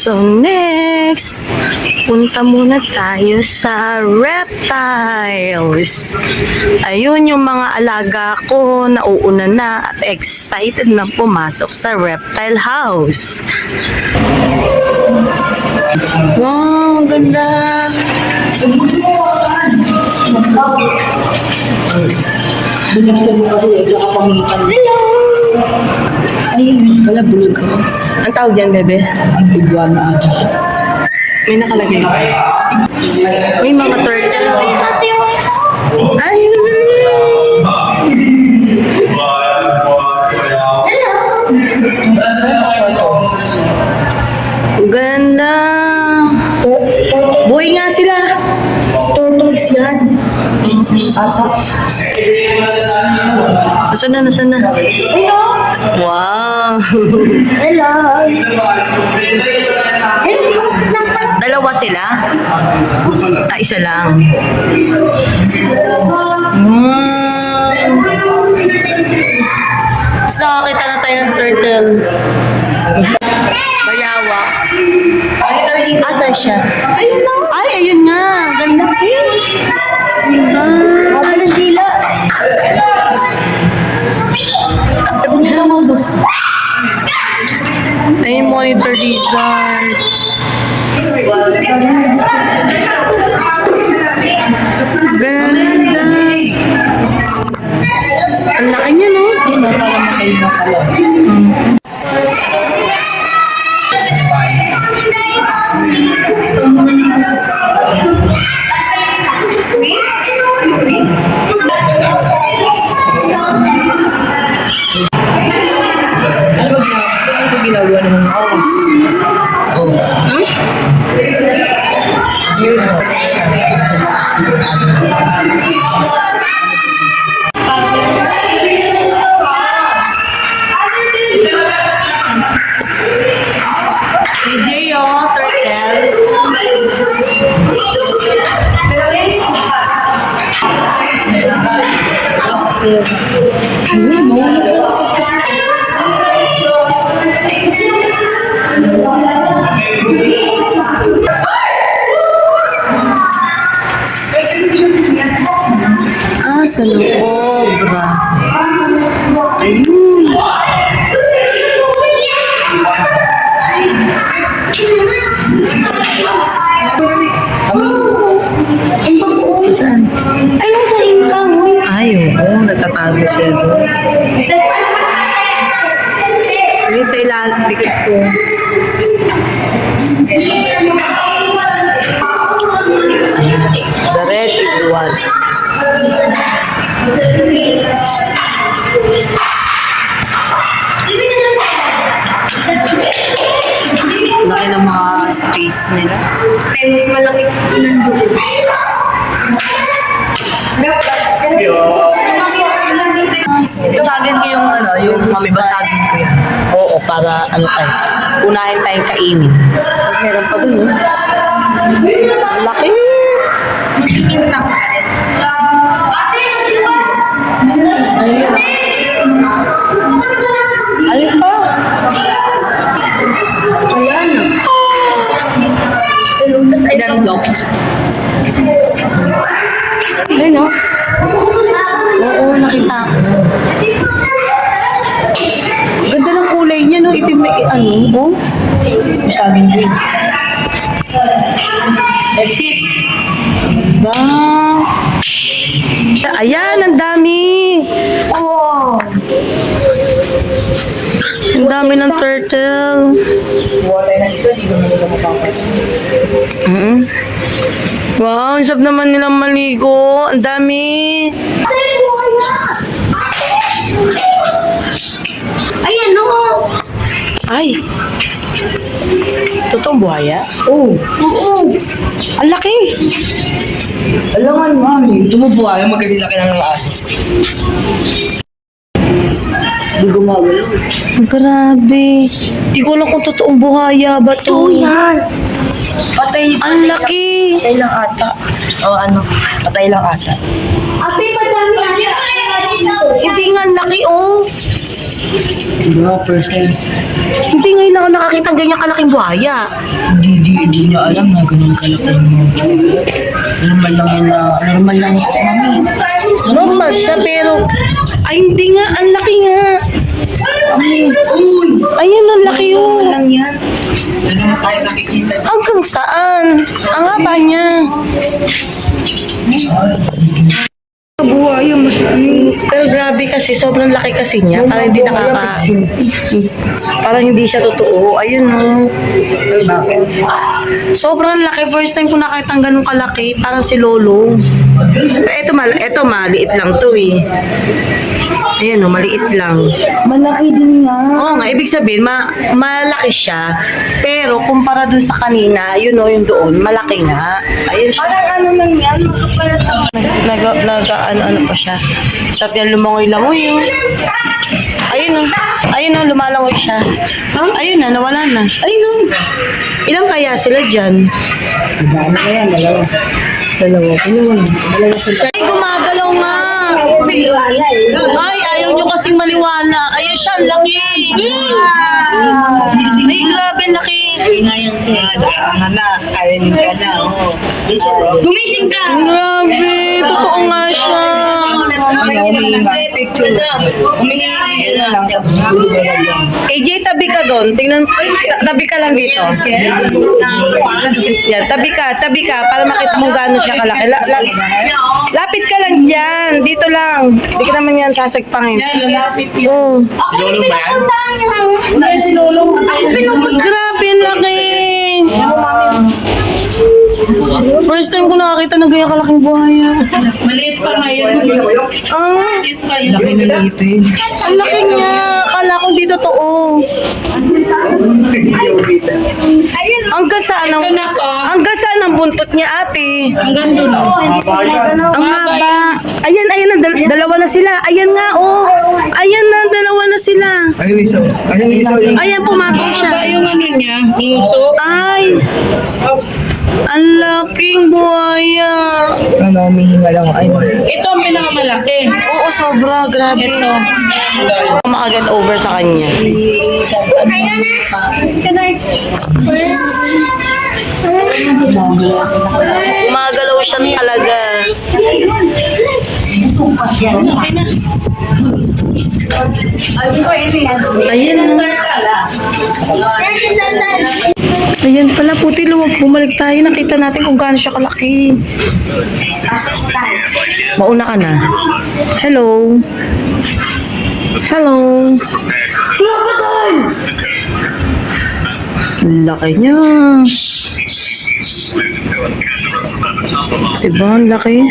So next, punta muna tayo sa reptiles. Ayun yung mga alaga ko, nauuna na at excited na pumasok sa reptile house. Wow, ang ganda. Hello! Ayun, wala bulog ko. Ang tawag yan, bebe? Iguana ata. May nakalagay pa. May mga turtle. Ayun! Ganda! Buhay nga sila! Turtles yan. Asa. Nasaan na? Nasaan na? Hello. Wow! Hello. Dalawa sila? Ah, isa lang. Basta nakakita na tayo ng turtle. Bayawa. Asan siya? Ayun na. Ay, ayun nga. Ganda. Wala ng dila. Ay, monitor lizard. Ganda. Ang laki niya, no? Hindi na para makaino pala. Ano ginagawa naman ako? DJ, oh, turtle. Ah, sa loob. Ayun. Saan? Ay, nasa income mo. Ay, oo. Natatago siya doon. Hindi sa ilalim. Dikit ko. The red iguana. Laki ng mga space nila. Mas malaki ng dulo. Basagin ko yung ano, yung mamibasagin ko yan. Oo, para ano tayo. Unahin tayong kainin. Tapos meron pa dun, eh. Ang laki! Mag-iintang ka rin. Ayun. Ayun pa. Wala na. Pero, tas ay danglok. Ayun, no? Oo, nakita ko. Ganda ng kulay niya, no? Itim na ano, oh. Masaging green. Exit. Ayan, ang dami. Wow. Ang dami ng turtle. Wala na isa, di ko na nila mapapag. Wow, ang sarap naman nilang maligo. Ang dami. Ay, ano? Ay. Totoong buhaya? Oo. Ang laki. Alam nga, mami. Tumubuhay, magkakilaki ng aso. Hindi gumagalaw. Grabe. Hindi ko alam kung totoong buhaya ba to. yan. Patay. Ang laki. Patay lang ata. O ano, patay lang ata. Ate, madami ata. Hindi nga, ang laki, oh. Diba, first time. Hindi ngayon lang ako nakakita ng ganyan kalaking buhaya. Hindi niya alam na ganun kalaki mo. Normal lang yan na, normal lang ito, mami. Normal siya, pero... Ay, hindi nga. Ang laki nga. Ayun, ang laki yun. Lang yan. Hanggang saan? Ang haba niya. Buhay yung mas Pero grabe kasi, sobrang laki kasi niya. Parang hindi parang hindi siya totoo. Ayun, no. Sobrang laki. First time ko nakita ng ganun kalaki. Parang si Lolo. Eto maliit lang to eh. Ayan, no, maliit lang. malaki din nga. Oo nga, ibig sabihin, malaki siya. Pero kumpara dun sa kanina, yun o, yung doon, malaki nga. Ayun siya. Parang ano lang yan, makapalat Ano pa siya. Sarap yan lumangoy-langoy yun. Ayun o, lumalangoy siya. Ayun na, nawala na. Ayun o. Ilang kaya sila dyan? Ano na yan, dalawa. Dalawa sila. Ay, gumagalaw nga. Ay, ayaw nyo kasing maniwala. Ayun siya, ang laki. Ay, grabe, ang laki. Gumising ka! Grabe, totoo nga siya. AJ, tabi ka doon. Tingnan, tabi ka lang dito. Yan, tabi ka, para makita mo gaano siya kalaki. Lapit ka lang dyan, dito lang. Hindi ka naman yan sasagpangin. Oh. Lolo ba yan? Si Lolo. Grabe, ang laki. First time ko nakakita ng ganyan kalaking buhaya. Maliit pa ngayon. Ah, Maliit pa yun. Laki na ipin. ang laki niya. Akala ko di totoo. Hanggang saan ang, hanggang saan ang buntot niya, ate? Hanggang doon. Ang haba. Ayan na, dalawa na sila. Ayan nga, oh. Ayan na, dalawa na sila. Ayun isa. Ayun isa. Ayan, pumatong siya. Haba yung ano niya, nguso. Ay, ang laking buhaya. Ano, humihinga lang. Ay, Ito ang pinakamalaki. Oo, sobra. Grabe. Ito. Makaget over sa kanya. Gumagalaw siya talaga. Ayan na. Ayan pala, puti luwag. Bumalik tayo. Nakita natin kung gaano siya kalaki. Mauna ka na. Hello. Hello. Laki niya. Diba? Ang laki.